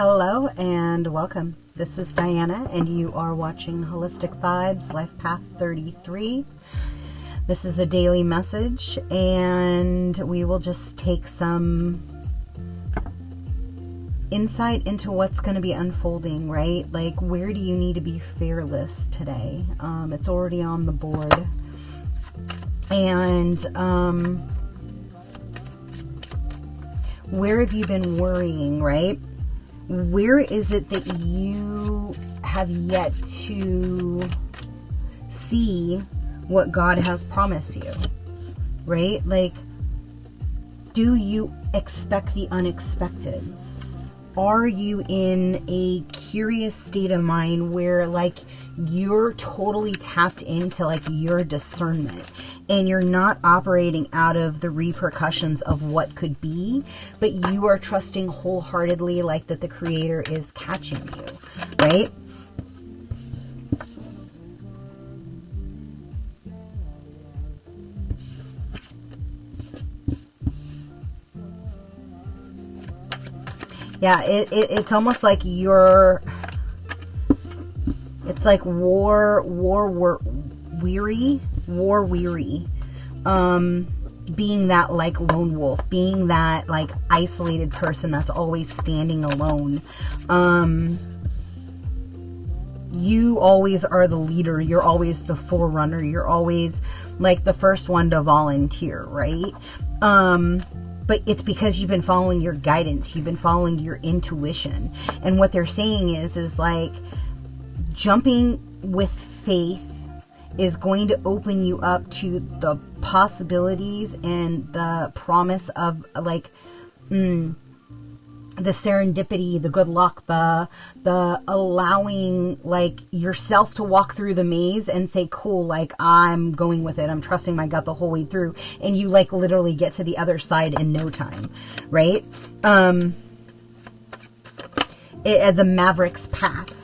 Hello and welcome. This is Diana and you are watching Holistic Vibes Life Path 33. This is a daily message and we will just take some insight into what's going to be unfolding, right? Like, where do you need to be fearless today? It's already on the board. And where have you been worrying, right? Where is it that you have yet to see what God has promised you, right? Like, do you expect the unexpected? Are you in a curious state of mind where, like, you're totally tapped into, like, your discernment and you're not operating out of the repercussions of what could be, but you are trusting wholeheartedly, like, that the Creator is catching you, right? Yeah, it's almost like you're, it's like war weary, being that, like, lone wolf, being that, like, isolated person that's always standing alone. You always are the leader, you're always the forerunner, you're always, like, the first one to volunteer, right? But it's because you've been following your guidance. You've been following your intuition. And what they're saying is like, jumping with faith is going to open you up to the possibilities and the promise of, like, the serendipity, the good luck, the allowing, like, yourself to walk through the maze and say, cool, like, I'm going with it. I'm trusting my gut the whole way through. And you, like, literally get to the other side in no time, right? The Maverick's path.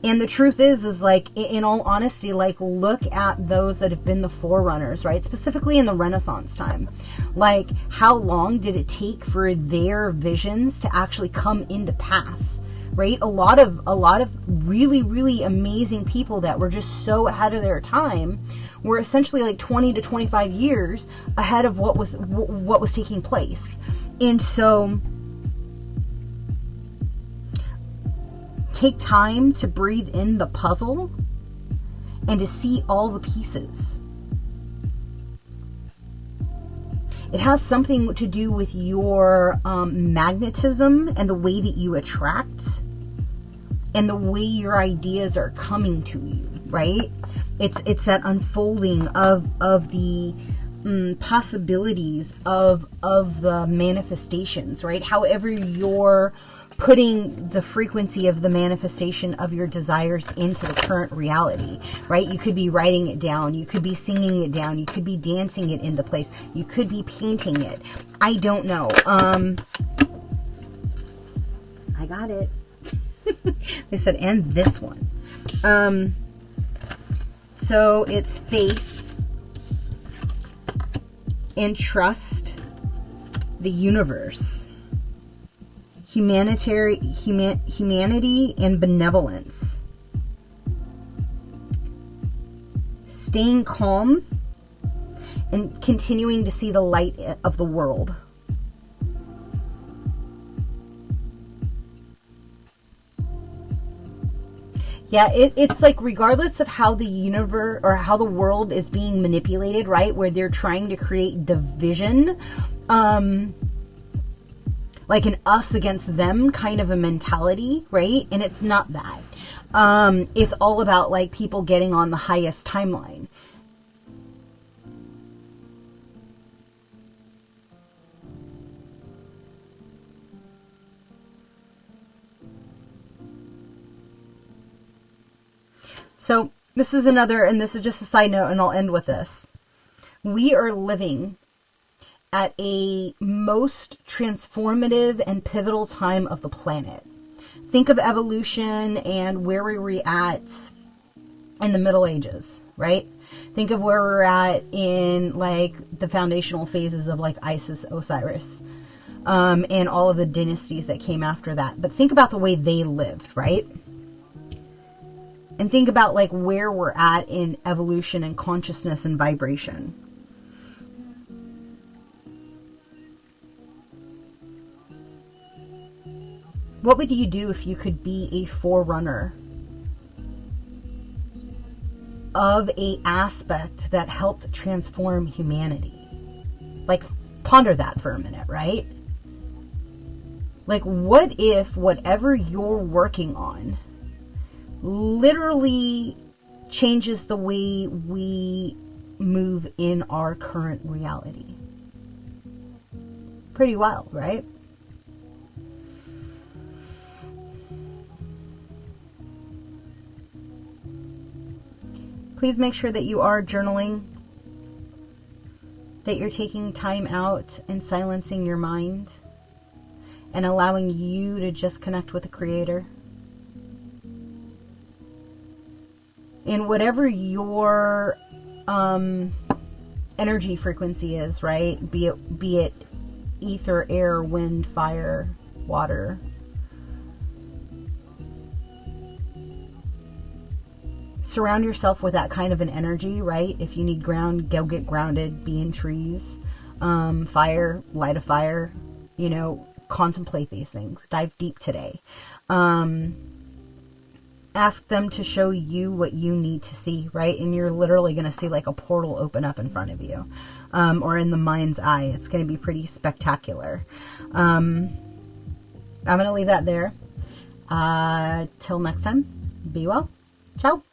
And the truth is like, in all honesty, like, look at those that have been the forerunners, right? Specifically in the Renaissance time. Like, how long did it take for their visions to actually come into pass, right? A lot of really, really amazing people that were just so ahead of their time were essentially like 20 to 25 years ahead of what was taking place. And so, take time to breathe in the puzzle and to see all the pieces. It has something to do with your magnetism and the way that you attract and the way your ideas are coming to you, right? It's that unfolding of the possibilities of the manifestations, right? However you're putting the frequency of the manifestation of your desires into the current reality, right? You could be writing it down. You could be singing it down. You could be dancing it into place. You could be painting it. I don't know. I got it. They said, and this one. So it's faith and trust the universe. Humanity and benevolence. Staying calm and continuing to see the light of the world. Yeah, it's like, regardless of how the universe or how the world is being manipulated, right? Where they're trying to create division, like an us against them kind of a mentality, right? And it's not that. It's all about, like, people getting on the highest timeline. So this is another, and this is just a side note, and I'll end with this. We are living at a most transformative and pivotal time of the planet. Think of evolution and where we were at in the Middle Ages, right? Think of where we're at in, like, the foundational phases of, like, Isis, Osiris. and all of the dynasties that came after that. But think about the way they lived, right? And think about like where we're at in evolution and consciousness and vibration. What would you do if you could be a forerunner of a aspect that helped transform humanity? Like, ponder that for a minute, right? Like, what if whatever you're working on literally changes the way we move in our current reality? Pretty wild, right? Please make sure that you are journaling, that you're taking time out and silencing your mind and allowing you to just connect with the Creator. And whatever your energy frequency is, right? Be it ether, air, wind, fire, water. Surround yourself with that kind of an energy, right? If you need ground, go get grounded, be in trees. Fire, light a fire, you know, contemplate these things. Dive deep today. Ask them to show you what you need to see, right? And you're literally going to see like a portal open up in front of you, or in the mind's eye. It's going to be pretty spectacular. I'm going to leave that there. Till next time, be well. Ciao.